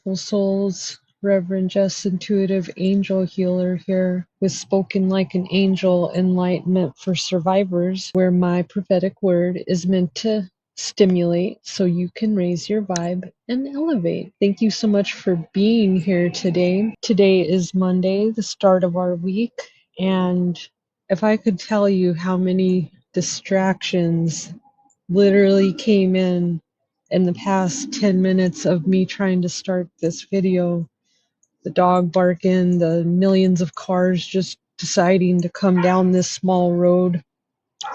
beautiful souls. Reverend Jess, Intuitive Angel Healer here with Spoken Like an Angel Enlightenment for Survivors, where my prophetic word is meant to stimulate so you can raise your vibe and elevate. Thank you so much for being here today. Today is Monday, the start of our week, and if I could tell you how many distractions literally came in the past 10 minutes of me trying to start this video, the dog barking, the millions of cars just deciding to come down this small road.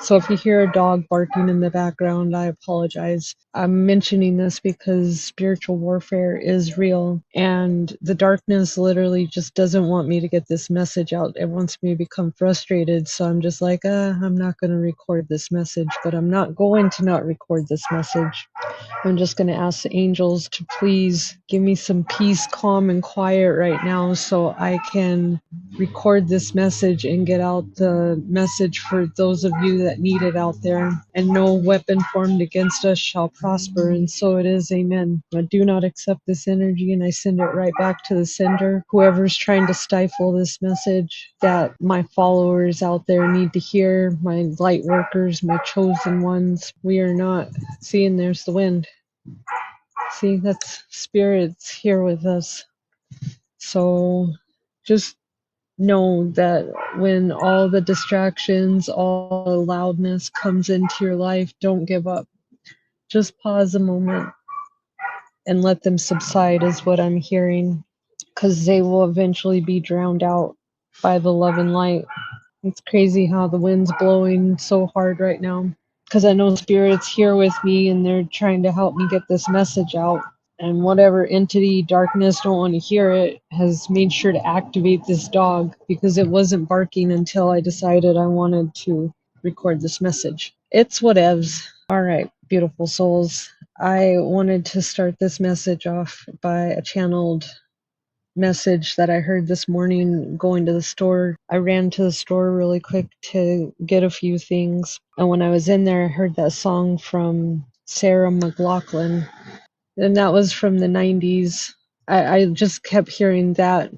So if you hear a dog barking in the background, I apologize. I'm mentioning this because spiritual warfare is real, and the darkness literally just doesn't want me to get this message out. It wants me to become frustrated. So I'm just like, I'm not going to record this message, but I'm not going to not record this message. I'm just going to ask the angels to please give me some peace, calm, and quiet right now so I can record this message and get out the message for those of you that need it out there. And no weapon formed against us shall prosper, and so it is. Amen. I do not accept this energy, and I send it right back to the sender. Whoever's trying to stifle this message that my followers out there need to hear, my light workers, my chosen ones, we are not. See, and there's the wind. See, that's spirits here with us. So just know that when all the distractions, all the loudness comes into your life, don't give up. Just pause a moment and let them subside, is what I'm hearing, because they will eventually be drowned out by the love and light. It's crazy how the wind's blowing so hard right now, because I know Spirit's here with me and they're trying to help me get this message out. And whatever entity, darkness, don't want to hear it, has made sure to activate this dog, because it wasn't barking until I decided I wanted to record this message. It's whatevs. All right, beautiful souls. I wanted to start this message off by a channeled message that I heard this morning going to the store. I ran to the store really quick to get a few things. And when I was in there, I heard that song from Sarah McLachlan. And that was from the 90s. I just kept hearing that.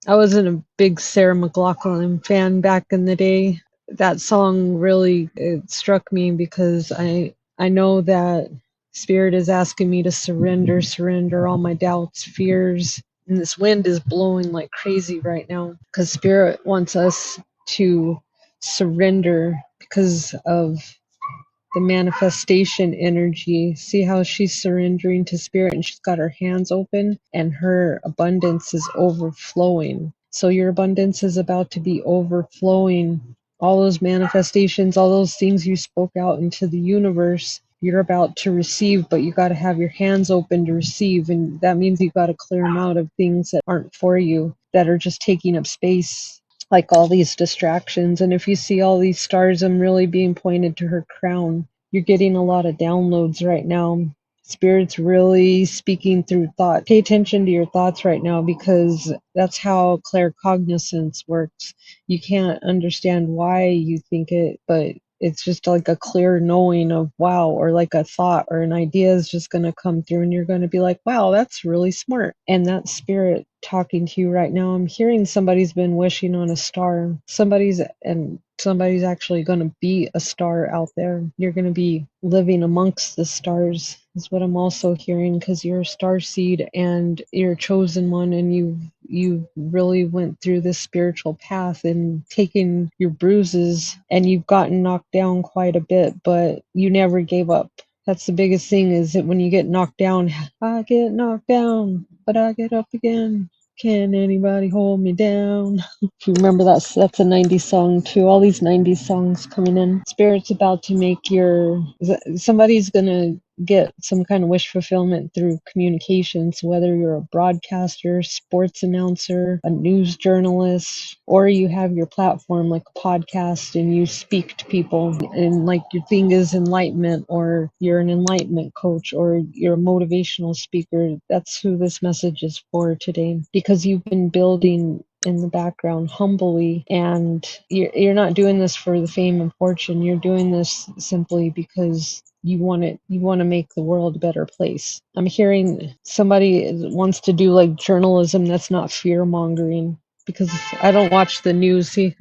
I wasn't a big Sarah McLachlan fan back in the day. That song really, it struck me, because I know that Spirit is asking me to surrender all my doubts, fears. And this wind is blowing like crazy right now, because Spirit wants us to surrender because of the manifestation energy. See how she's surrendering to Spirit, and she's got her hands open and her abundance is overflowing. So your abundance is about to be overflowing. All those manifestations, all those things you spoke out into the universe, you're about to receive, but you got to have your hands open to receive. And that means you got to clear them out of things that aren't for you, that are just taking up space, like all these distractions. And if you see all these stars, I'm really being pointed to her crown. You're getting a lot of downloads right now. Spirit's really speaking through thought. Pay attention to your thoughts right now, because that's how claircognizance works. You can't understand why you think it, but it's just like a clear knowing of wow, or like a thought or an idea is just going to come through, and you're going to be like, wow, that's really smart. And that's Spirit talking to you right now. I'm hearing somebody's been wishing on a star. Somebody's actually going to be a star out there. You're going to be living amongst the stars, is what I'm also hearing, because you're a star seed and you're a chosen one, and you really went through this spiritual path and taken your bruises, and you've gotten knocked down quite a bit, but you never gave up. That's the biggest thing, is that when you get knocked down, I get knocked down, but I get up again. Can anybody hold me down? If you remember, that's a 90s song too. All these 90s songs coming in. Spirit's about to make somebody's gonna get some kind of wish fulfillment through communications, whether you're a broadcaster, sports announcer, a news journalist, or you have your platform like a podcast and you speak to people, and like your thing is enlightenment, or you're an enlightenment coach, or you're a motivational speaker. That's who this message is for today, because you've been building in the background humbly, and you're not doing this for the fame and fortune. You're doing this simply because you want to make the world a better place. I'm hearing somebody wants to do like journalism that's not fear mongering, because I don't watch the news. See,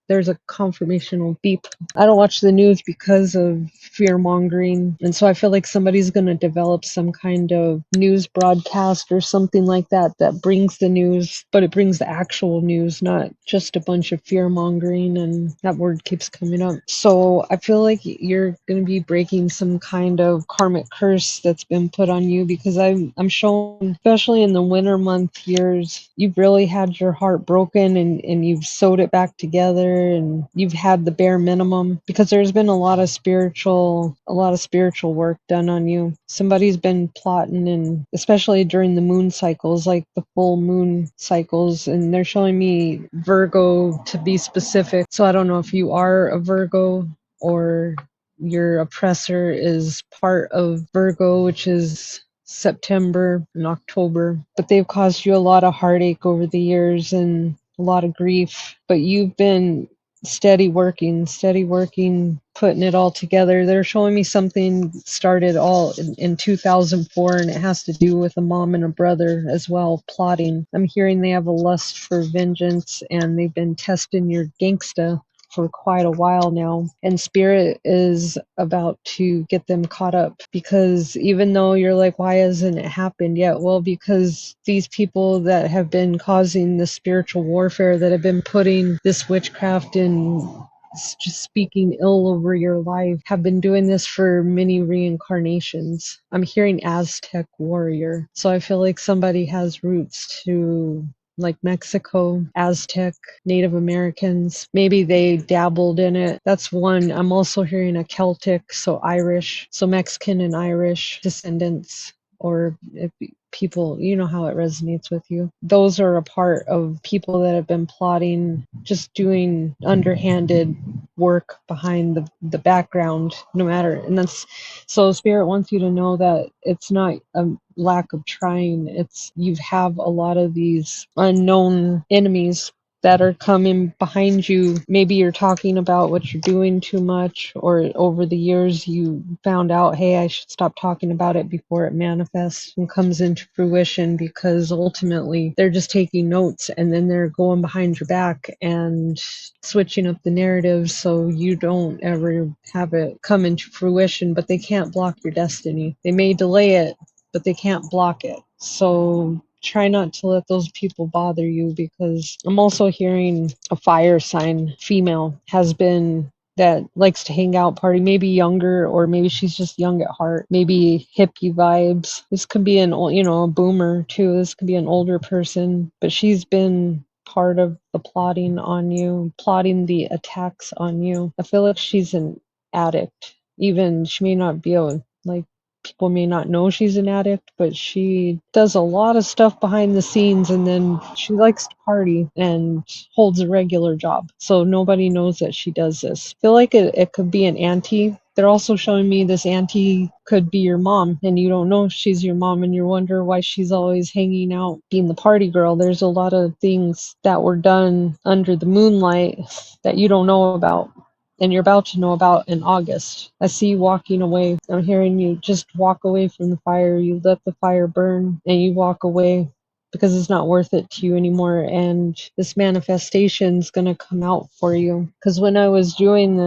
there's a confirmational beep. I don't watch the news because of fear mongering. And so I feel like somebody's going to develop some kind of news broadcast or something like that that brings the news, but it brings the actual news, not just a bunch of fear mongering. And that word keeps coming up. So I feel like you're going to be breaking some kind of karmic curse that's been put on you, because I'm showing, especially in the winter month years, you've really had your heart broken, and you've sewed it back together, and you've had the bare minimum, because there's been a lot of spiritual work done on you. Somebody's been plotting, and especially during the moon cycles, like the full moon cycles, and they're showing me Virgo to be specific. So I don't know if you are a Virgo or your oppressor is part of Virgo, which is September and October, but they've caused you a lot of heartache over the years and a lot of grief. But you've been steady working, putting it all together. They're showing me something started all in 2004, and it has to do with a mom and a brother as well, plotting. I'm hearing they have a lust for vengeance, and they've been testing your gangsta for quite a while now, and spirit is about to get them caught up, because even though you're like, why hasn't it happened yet? Well, because these people that have been causing the spiritual warfare, that have been putting this witchcraft and just speaking ill over your life, have been doing this for many reincarnations. I'm hearing Aztec warrior, so I feel like somebody has roots to like Mexico, Aztec, Native Americans. Maybe they dabbled in it. That's one. I'm also hearing a Celtic, so Irish, so Mexican and Irish descendants, or if people, you know how it resonates with you. Those are a part of people that have been plotting, just doing underhanded work behind the background, no matter. And that's, so spirit wants you to know that it's not a lack of trying, it's you have a lot of these unknown enemies that are coming behind you. Maybe you're talking about what you're doing too much, or over the years you found out, hey, I should stop talking about it before it manifests and comes into fruition, because ultimately they're just taking notes, and then they're going behind your back and switching up the narrative so you don't ever have it come into fruition. But they can't block your destiny. They may delay it, but they can't block it. So try not to let those people bother you, because I'm also hearing a fire sign female has been, that likes to hang out, party, maybe younger, or maybe she's just young at heart, maybe hippie vibes. This could be an old, a boomer too. This could be an older person, but she's been part of the plotting on you, plotting the attacks on you. I feel like she's an addict. Even she may not be a, like, people may not know she's an addict, but she does a lot of stuff behind the scenes, and then she likes to party and holds a regular job. So nobody knows that she does this. I feel like it could be an auntie. They're also showing me this auntie could be your mom, and you don't know if she's your mom, and you wonder why she's always hanging out, being the party girl. There's a lot of things that were done under the moonlight that you don't know about, and you're about to know about in August. I see you walking away. I'm hearing you just walk away from the fire. You let the fire burn and you walk away, because it's not worth it to you anymore. And this manifestation is going to come out for you. Because when I was doing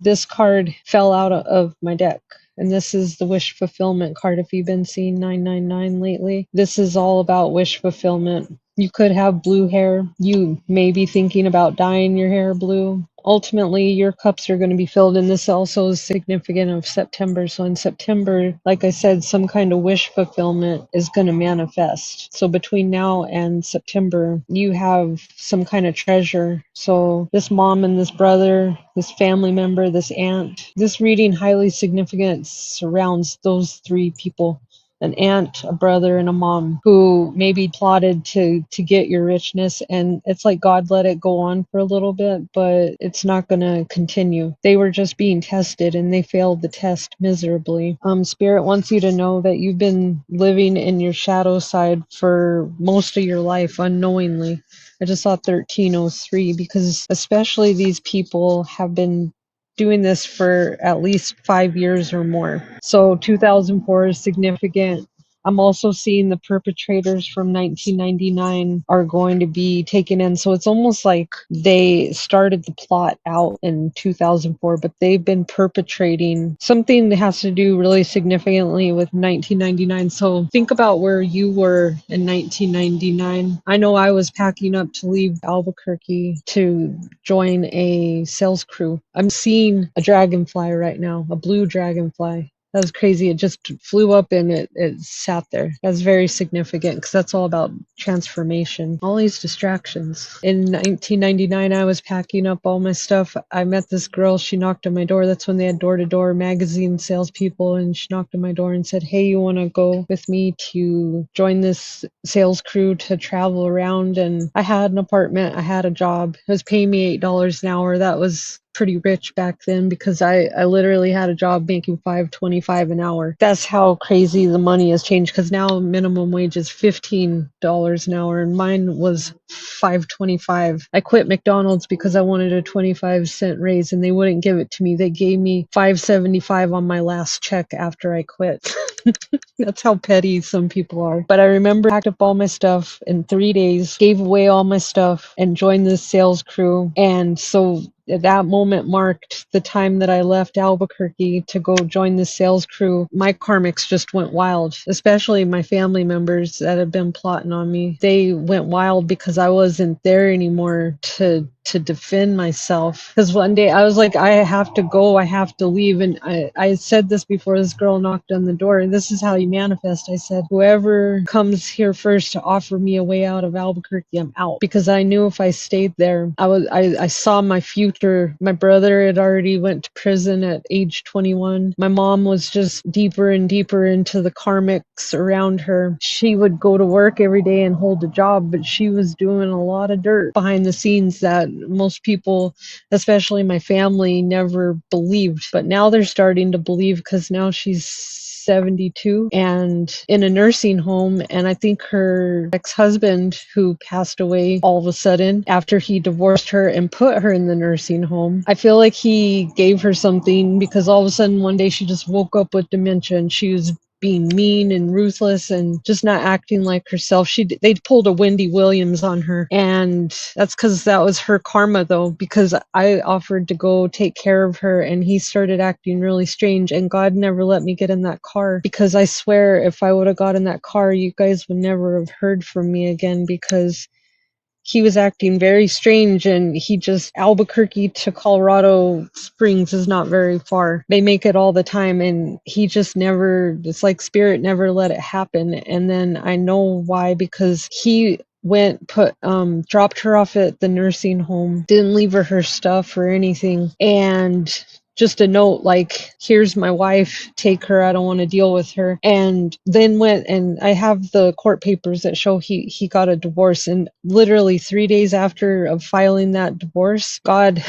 this card fell out of my deck. And this is the wish fulfillment card. If you've been seeing 999 lately, this is all about wish fulfillment. You could have blue hair. You may be thinking about dyeing your hair blue. Ultimately, your cups are going to be filled, and this also is significant of September. So in September, like I said, some kind of wish fulfillment is going to manifest. So between now and September, you have some kind of treasure. So this mom and this brother, this family member, this aunt, this reading highly significant surrounds those three people. An aunt, a brother, and a mom who maybe plotted to get your richness, and it's like God let it go on for a little bit, but it's not going to continue. They were just being tested, and they failed the test miserably. Spirit wants you to know that you've been living in your shadow side for most of your life unknowingly. I just saw 1303, because especially these people have been doing this for at least 5 years or more. So 2004 is significant. I'm also seeing the perpetrators from 1999 are going to be taken in. So it's almost like they started the plot out in 2004, but they've been perpetrating something that has to do really significantly with 1999. So think about where you were in 1999. I know I was packing up to leave Albuquerque to join a sales crew. I'm seeing a dragonfly right now, a blue dragonfly. That was crazy. It just flew up and it sat there. That's very significant because that's all about transformation. All these distractions. In 1999, I was packing up all my stuff. I met this girl. She knocked on my door. That's when they had door-to-door magazine salespeople. And she knocked on my door and said, "Hey, you want to go with me to join this sales crew to travel around?" And I had an apartment. I had a job. It was paying me $8 an hour. That was pretty rich back then because I literally had a job making $5.25 an hour. That's how crazy the money has changed because now minimum wage is $15 an hour and mine was $5.25. I quit McDonald's because I wanted a 25-cent raise and they wouldn't give it to me. They gave me $5.75 on my last check after I quit. That's how petty some people are. But I remember I packed up all my stuff in 3 days, gave away all my stuff, and joined this sales crew. And so that moment marked the time that I left Albuquerque to go join the sales crew. My karmics just went wild, especially my family members that have been plotting on me. They went wild because I wasn't there anymore to defend myself. Because one day I was like, I have to go, I have to leave. And I said this before this girl knocked on the door. This is how you manifest. I said, whoever comes here first to offer me a way out of Albuquerque, I'm out. Because I knew if I stayed there, I saw my future. My brother had already went to prison at age 21. My mom was just deeper and deeper into the karmics around her. She would go to work every day and hold a job, but she was doing a lot of dirt behind the scenes that most people, especially my family, never believed. But now they're starting to believe because now she's 72 and in a nursing home. And I think her ex-husband, who passed away all of a sudden after he divorced her and put her in the nursing home, I feel like he gave her something because all of a sudden one day she just woke up with dementia and she was being mean and ruthless and just not acting like herself. They pulled a Wendy Williams on her, and that's because that was her karma, though, because I offered to go take care of her and he started acting really strange, and God never let me get in that car because I swear if I would have got in that car, you guys would never have heard from me again because he was acting very strange, and Albuquerque to Colorado Springs is not very far. They make it all the time, and he just never, it's like spirit never let it happen. And then I know why, because he dropped her off at the nursing home, didn't leave her stuff or anything, and just a note like, "Here's my wife, take her, I don't want to deal with her." And then went, and I have the court papers that show he got a divorce, and literally 3 days after of filing that divorce, God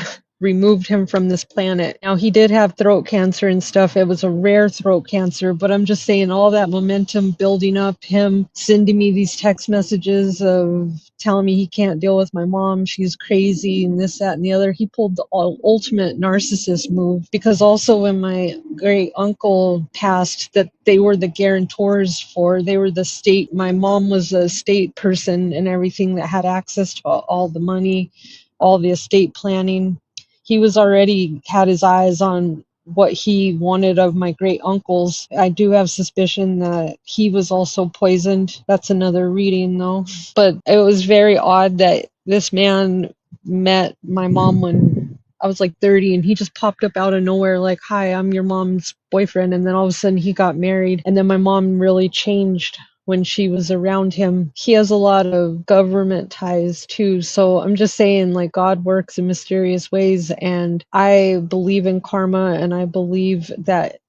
removed him from this planet. Now, he did have throat cancer and stuff. It was a rare throat cancer, but I'm just saying all that momentum building up, him sending me these text messages of telling me he can't deal with my mom, she's crazy, and this, that, and the other. He pulled the ultimate narcissist move, because also when my great uncle passed, that they were the guarantors they were the state. My mom was a state person and everything that had access to all the money, all the estate planning. He was already had his eyes on what he wanted of my great uncles. I do have suspicion that he was also poisoned. That's another reading though. But it was very odd that this man met my mom when I was like 30, and he just popped up out of nowhere like, "Hi, I'm your mom's boyfriend." And then all of a sudden he got married, and then my mom really changed when she was around him. He has a lot of government ties too. So I'm just saying, like, God works in mysterious ways, and I believe in karma, and I believe that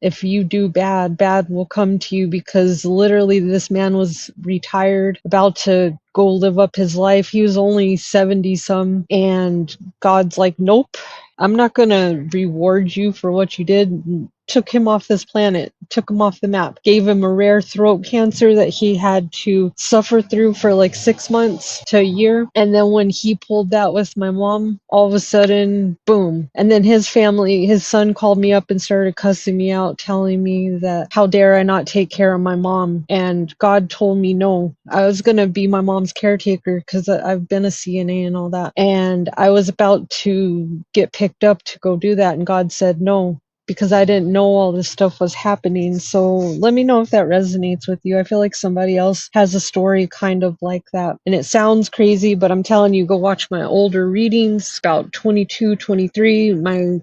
if you do bad, bad will come to you, because literally this man was retired, about to go live up his life. He was only 70 some, and God's like, "Nope, I'm not going to reward you for what you did took him off this planet, took him off the map, gave him a rare throat cancer that he had to suffer through for like 6 months to a year. And then when he pulled that with my mom, all of a sudden, boom. And then his family, his son called me up and started cussing me out, telling me that how dare I not take care of my mom. And God told me no. I was going to be my mom's caretaker because I've been a CNA and all that. And I was about to get picked up to go do that. And God said no, because I didn't know all this stuff was happening. So let me know if that resonates with you. I feel like somebody else has a story kind of like that. And it sounds crazy, but I'm telling you, go watch my older readings, about 22, 23,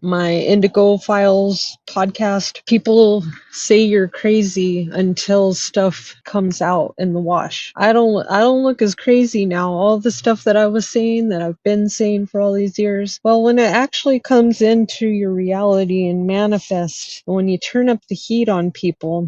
my Indigo Files podcast. People say you're crazy until stuff comes out in the wash. I don't look as crazy now. All the stuff that I was saying, that I've been saying for all these years, well, when it actually comes into your reality and manifest, when you turn up the heat on people,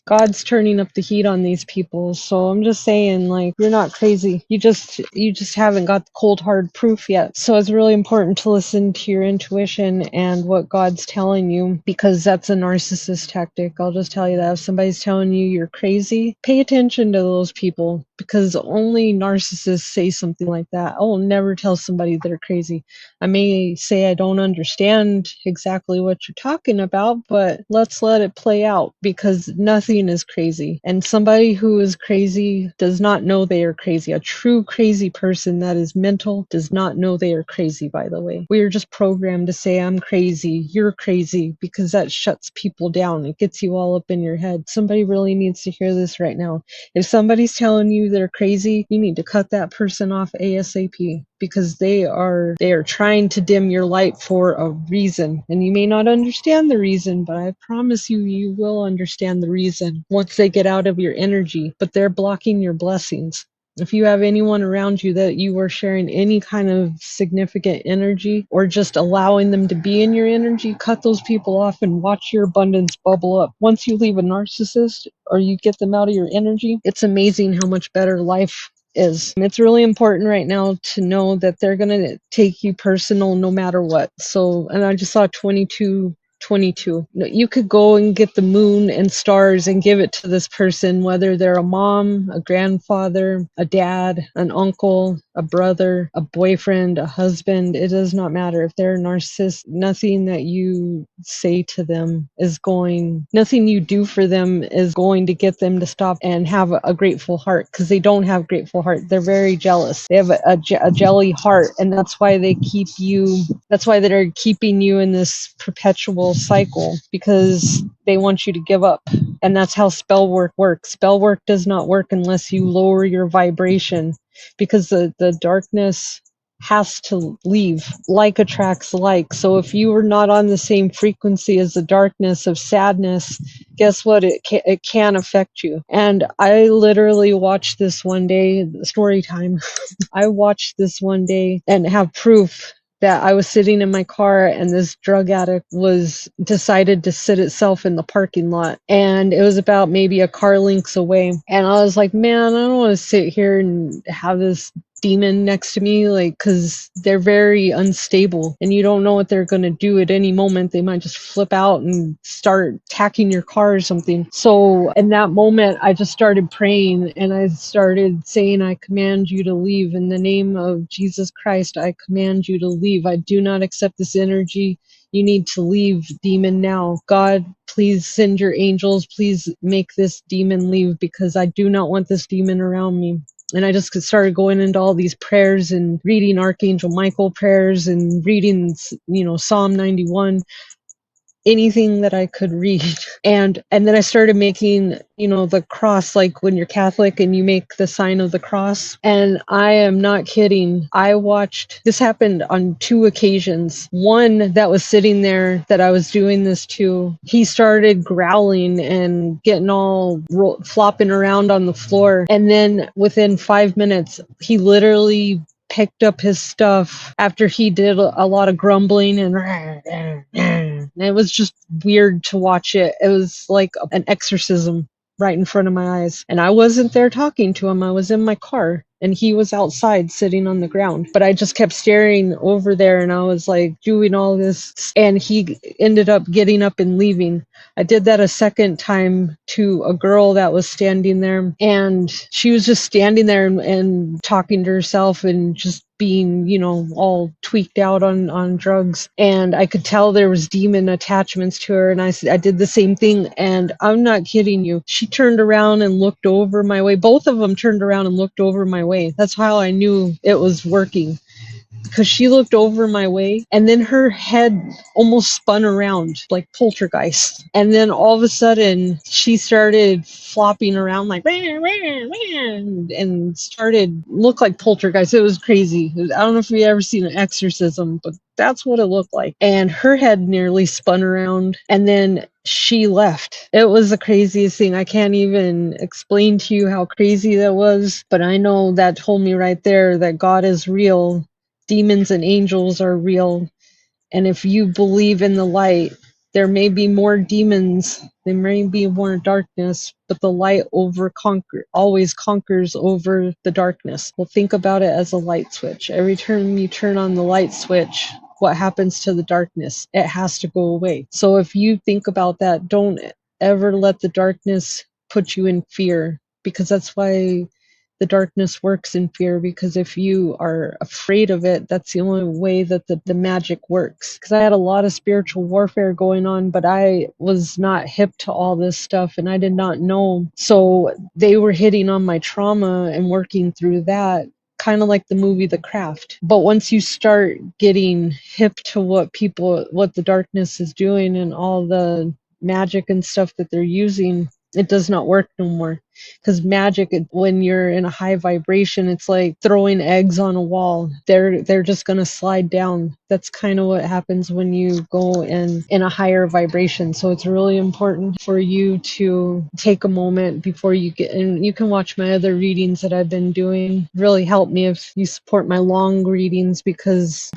God's turning up the heat on these people. So I'm just saying, like, you're not crazy. You just haven't got the cold hard proof yet. So it's really important to listen to your intuition and what God's telling you, because that's a narcissist tactic. I'll just tell you that if somebody's telling you you're crazy, pay attention to those people, because only narcissists say something like that. I will never tell somebody they're crazy. I may say I don't understand exactly what you're talking about, but let's let it play out, because nothing is crazy. And somebody who is crazy does not know they are crazy. A true crazy person that is mental does not know they are crazy, by the way. We are just programmed to say, I'm crazy, you're crazy, because that shuts people down. It gets you all up in your head. Somebody really needs to hear this right now. If somebody's telling you they're crazy, you need to cut that person off ASAP, because they are trying to dim your light for a reason. And you may not understand the reason, but I promise you, you will understand the reason once they get out of your energy. But they're blocking your blessings. If you have anyone around you that you are sharing any kind of significant energy, or just allowing them to be in your energy, cut those people off and watch your abundance bubble up. Once you leave a narcissist or you get them out of your energy, it's amazing how much better life is. It's really important right now to know that they're going to take you personal no matter what. So, and I just saw 22. You could go and get the moon and stars and give it to this person, whether they're a mom, a grandfather, a dad, an uncle, a brother, a boyfriend, a husband. It does not matter. If they're a narcissist, nothing that you say to them nothing you do for them is going to get them to stop and have a grateful heart, because they don't have grateful heart. They're very jealous. They have a jelly heart, and that's why they're keeping you in this perpetual cycle, because they want you to give up. And that's how spell work works. Spell work does not work unless you lower your vibration, because the darkness has to leave. Like attracts like. So if you are not on the same frequency as the darkness of sadness, guess what? It can affect you. And I literally watched this one day, Storytime. I watched this one day and have proof that I was sitting in my car and this drug addict decided to sit itself in the parking lot. And it was about maybe a car lengths away. And I was like, man, I don't want to sit here and have this demon next to me, like, because they're very unstable and you don't know what they're going to do at any moment. They might just flip out and start attacking your car or something. So in that moment, I just started praying and I started saying, I command you to leave in the name of Jesus Christ. I command you to leave. I do not accept this energy. You need to leave, demon, now. God, please send your angels. Please make this demon leave, because I do not want this demon around me. And I just started going into all these prayers and reading Archangel Michael prayers and reading, Psalm 91, anything that I could read. And then I started making, the cross, like when you're Catholic and you make the sign of the cross. And I am not kidding. I watched, this happened on 2 occasions. One that was sitting there that I was doing this to, he started growling and getting all flopping around on the floor. And then within 5 minutes, he literally picked up his stuff after he did a lot of grumbling and it was just weird to watch it. It was like an exorcism right in front of my eyes. And I wasn't there talking to him. I was in my car. and he was outside sitting on the ground. But I just kept staring over there, and I was like doing all this, and he ended up getting up and leaving. I did that a second time to a girl that was standing there, and she was just standing there and talking to herself and just being, all tweaked out on drugs. And I could tell there was demon attachments to her. And I did the same thing. And I'm not kidding you. She turned around and looked over my way. Both of them turned around and looked over my way. That's how I knew it was working, because she looked over my way, and then her head almost spun around like poltergeist. And then all of a sudden she started flopping around like "Rah, rah, rah," and started look like poltergeist. It was crazy. I don't know if you've ever seen an exorcism, but that's what it looked like. And her head nearly spun around, and then she left. It was the craziest thing. I can't even explain to you how crazy that was, but I know that told me right there that God is real. Demons and angels are real. And if you believe in the light, there may be more demons, there may be more darkness, but the light always conquers over the darkness. Well, think about it as a light switch. Every time you turn on the light switch, what happens to the darkness? It has to go away. So if you think about that, don't ever let the darkness put you in fear, because that's why the darkness works in fear. Because if you are afraid of it, that's the only way that the magic works. Because I had a lot of spiritual warfare going on, but I was not hip to all this stuff, and I did not know. So they were hitting on my trauma and working through that, kind of like the movie The Craft. But once you start getting hip to what the darkness is doing and all the magic and stuff that they're using, it does not work no more. Because magic, when you're in a high vibration, it's like throwing eggs on a wall. They're just gonna slide down. That's kind of what happens when you go in a higher vibration. So it's really important for you to take a moment before you get. And you can watch my other readings that I've been doing. Really help me if you support my long readings, because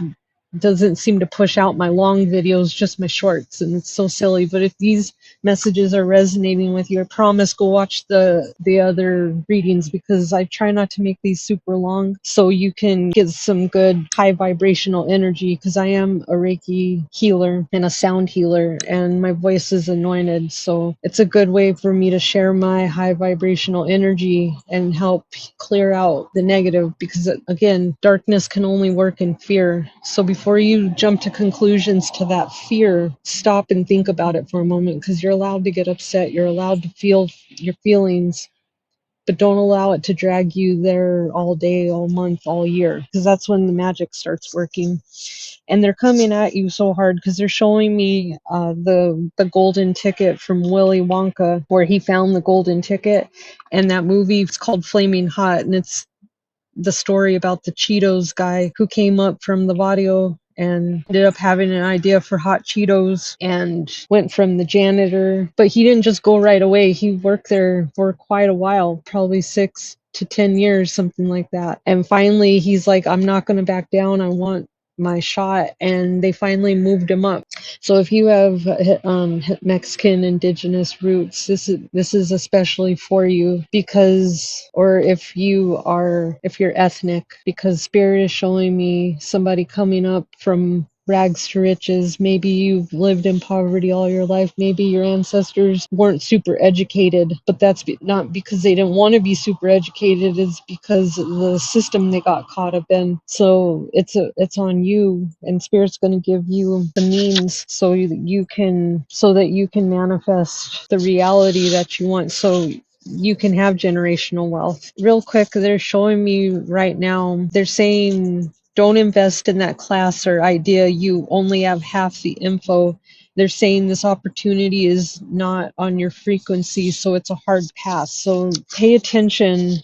doesn't seem to push out my long videos, just my shorts, and it's so silly. But if these messages are resonating with you, I promise go watch the other readings, because I try not to make these super long so you can get some good high vibrational energy, because I am a Reiki healer and a sound healer, and my voice is anointed. So it's a good way for me to share my high vibrational energy and help clear out the negative, because again, darkness can only work in fear. So before you jump to conclusions to that fear, stop and think about it for a moment, because you're allowed to get upset. You're allowed to feel your feelings, but don't allow it to drag you there all day, all month, all year, because that's when the magic starts working. And they're coming at you so hard, because they're showing me the golden ticket from Willy Wonka, where he found the golden ticket. And that movie is called Flaming Hot, and it's the story about the Cheetos guy who came up from the barrio and ended up having an idea for hot Cheetos and went from the janitor. But he didn't just go right away. He worked there for quite a while, probably 6 to 10 years, something like that. And finally, he's like, I'm not going to back down. I want my shot. And they finally moved him up. So if you have Mexican indigenous roots, this is especially for you, because, or if you're ethnic, because Spirit is showing me somebody coming up from rags to riches. Maybe you've lived in poverty all your life. Maybe your ancestors weren't super educated, but that's not because they didn't want to be super educated. It's because of the system they got caught up in. So it's on you, and Spirit's going to give you the means so that you can manifest the reality that you want. So you can have generational wealth. Real quick, they're showing me right now, they're saying, don't invest in that class or idea. You only have half the info. They're saying this opportunity is not on your frequency, so it's a hard pass. So pay attention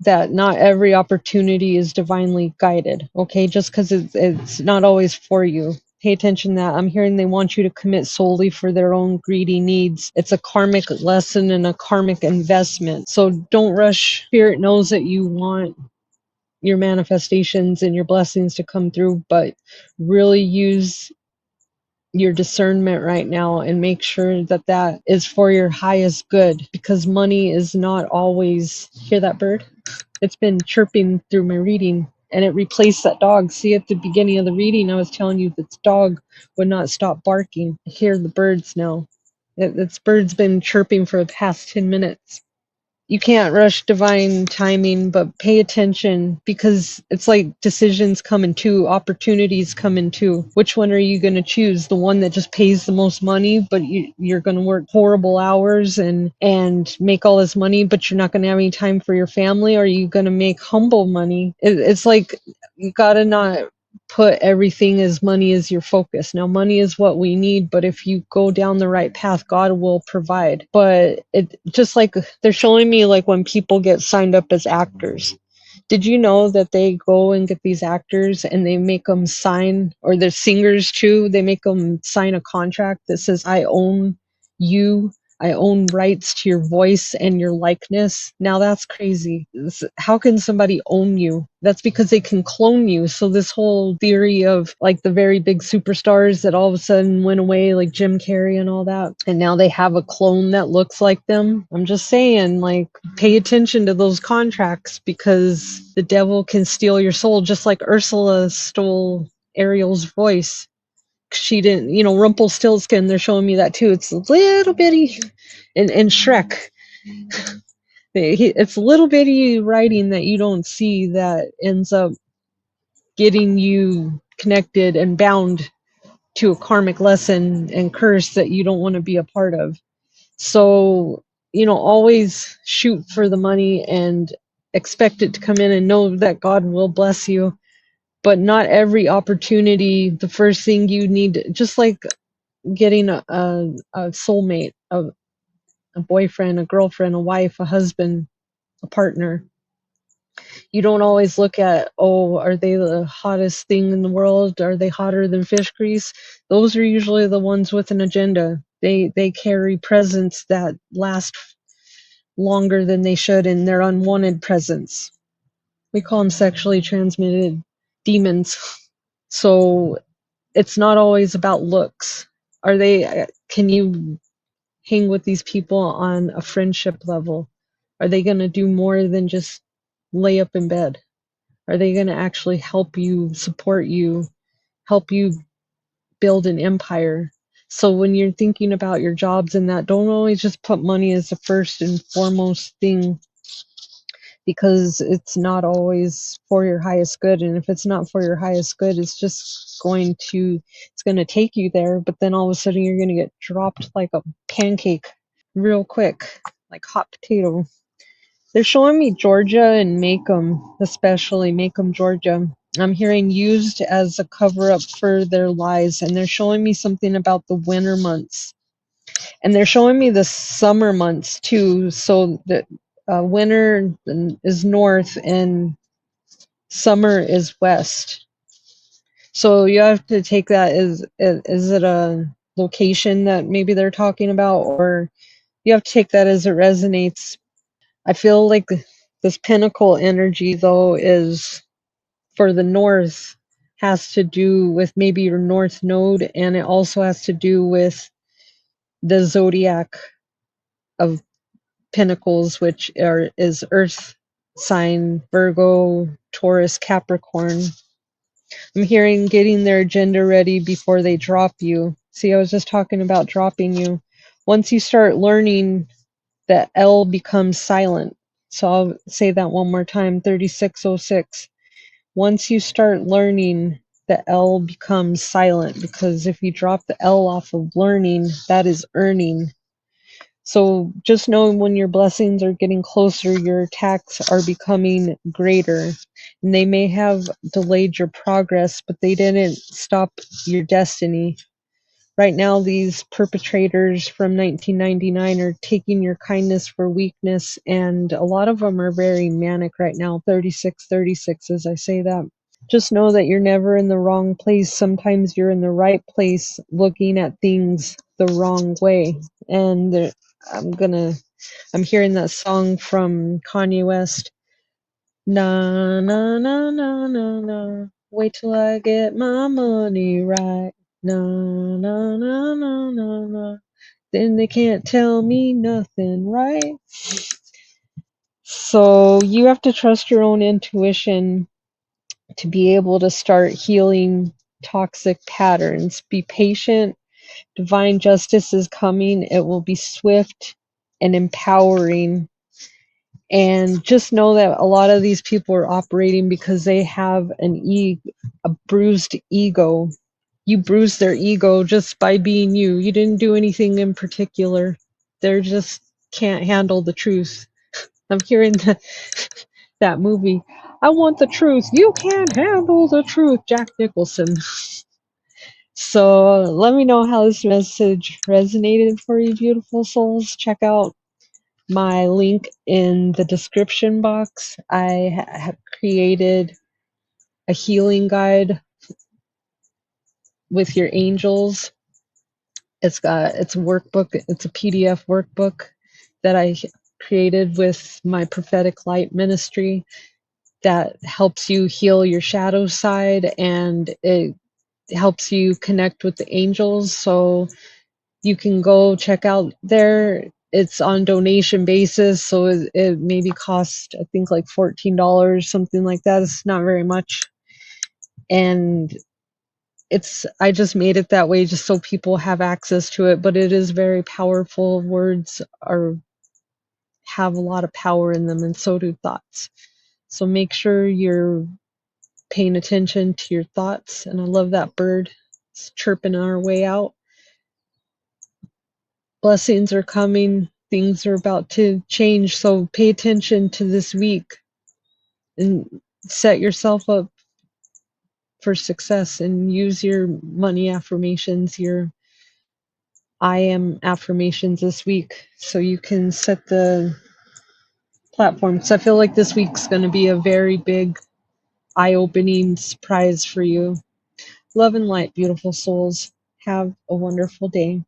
that not every opportunity is divinely guided, okay? Just because it's not always for you. Pay attention that I'm hearing they want you to commit solely for their own greedy needs. It's a karmic lesson and a karmic investment. So don't rush. Spirit knows that you want your manifestations and your blessings to come through, but really use your discernment right now and make sure that is for your highest good, because money is not always, hear that bird? It's been chirping through my reading, and it replaced that dog. See, at the beginning of the reading, I was telling you this dog would not stop barking. I hear the birds now. Its bird's been chirping for the past 10 minutes. You can't rush divine timing, but pay attention, because it's like decisions come in two, opportunities come in two. Which one are you going to choose? The one that just pays the most money, but you're going to work horrible hours and make all this money, but you're not going to have any time for your family? Or are you going to make humble money? It's like you got to not put everything as money as your focus. Now, money is what we need, but if you go down the right path, God will provide. But it just like they're showing me, like when people get signed up as actors. Did you know that they go and get these actors and they make them sign, or they're singers too, they make them sign a contract that says, I own you, I own rights to your voice and your likeness? Now that's crazy. How can somebody own you? That's because they can clone you. So this whole theory of like the very big superstars that all of a sudden went away, like Jim Carrey and all that, and now they have a clone that looks like them. I'm just saying, like, pay attention to those contracts, because the devil can steal your soul, just like Ursula stole Ariel's voice. She didn't, Rumpelstiltskin, they're showing me that too. It's a little bitty, and Shrek, it's little bitty writing that you don't see that ends up getting you connected and bound to a karmic lesson and curse that you don't want to be a part of. So, always shoot for the money and expect it to come in, and know that God will bless you. But not every opportunity, the first thing you need, just like getting a soulmate, a boyfriend, a girlfriend, a wife, a husband, a partner. You don't always look at, oh, are they the hottest thing in the world? Are they hotter than fish grease? Those are usually the ones with an agenda. They carry presence that last longer than they should, and they're unwanted presence. We call them sexually transmitted demons. So it's not always about looks. Can you hang with these people on a friendship level? Are they going to do more than just lay up in bed? Are they going to actually help you, support you, help you build an empire? So when you're thinking about your jobs and that, don't always just put money as the first and foremost thing, because it's not always for your highest good. And if it's not for your highest good, it's going to take you there, but then all of a sudden you're going to get dropped like a pancake real quick, like hot potato. They're showing me Georgia and Macomb, especially Macomb, Georgia. I'm hearing used as a cover up for their lies, and they're showing me something about the winter months, and they're showing me the summer months too. So the winter is north and summer is west. So you have to take that as, is it a location that maybe they're talking about, or you have to take that as it resonates. I feel like this pinnacle energy, though, is for the north, has to do with maybe your north node, and it also has to do with the zodiac of pinnacles, which is earth sign, Virgo, Taurus, Capricorn. I'm hearing getting their agenda ready before they drop you. See, I was just talking about dropping you. Once you start learning, the L becomes silent. So I'll say that one more time, 3606. Once you start learning, the L becomes silent, because if you drop the L off of learning, that is earning. So just know when your blessings are getting closer, your attacks are becoming greater. And they may have delayed your progress, but they didn't stop your destiny. Right now, these perpetrators from 1999 are taking your kindness for weakness, and a lot of them are very manic right now. 3636 as I say that. Just know that you're never in the wrong place. Sometimes you're in the right place looking at things the wrong way. And I'm hearing that song from Kanye West. Na na na na na na. Wait till I get my money right. Na na na na na na. Then they can't tell me nothing, right? So you have to trust your own intuition to be able to start healing toxic patterns. Be patient. Divine justice is coming. It will be swift and empowering. And just know that a lot of these people are operating because they have a bruised ego. You bruised their ego just by being you. You didn't do anything in particular. They just can't handle the truth. I'm hearing that movie. I want the truth. You can't handle the truth, Jack Nicholson. So let me know how this message resonated for you, beautiful souls. Check out my link in the description box. I have created a healing guide with your angels. It's a workbook. It's a PDF workbook that I created with my prophetic light ministry that helps you heal your shadow side, and it helps you connect with the angels. So you can go check out there. It's on donation basis, so it maybe cost, I think, like $14, something like that. It's not very much. And I just made it that way just so people have access to it, but it is very powerful. Words have a lot of power in them, and so do thoughts. So make sure you're paying attention to your thoughts. And I love that bird. It's chirping on our way out. Blessings are coming. Things are about to change. So pay attention to this week and set yourself up for success, and use your money affirmations, your I am affirmations this week, so you can set the platform. So I feel like this week's going to be a very big, eye-opening surprise for you. Love and light, beautiful souls. Have a wonderful day.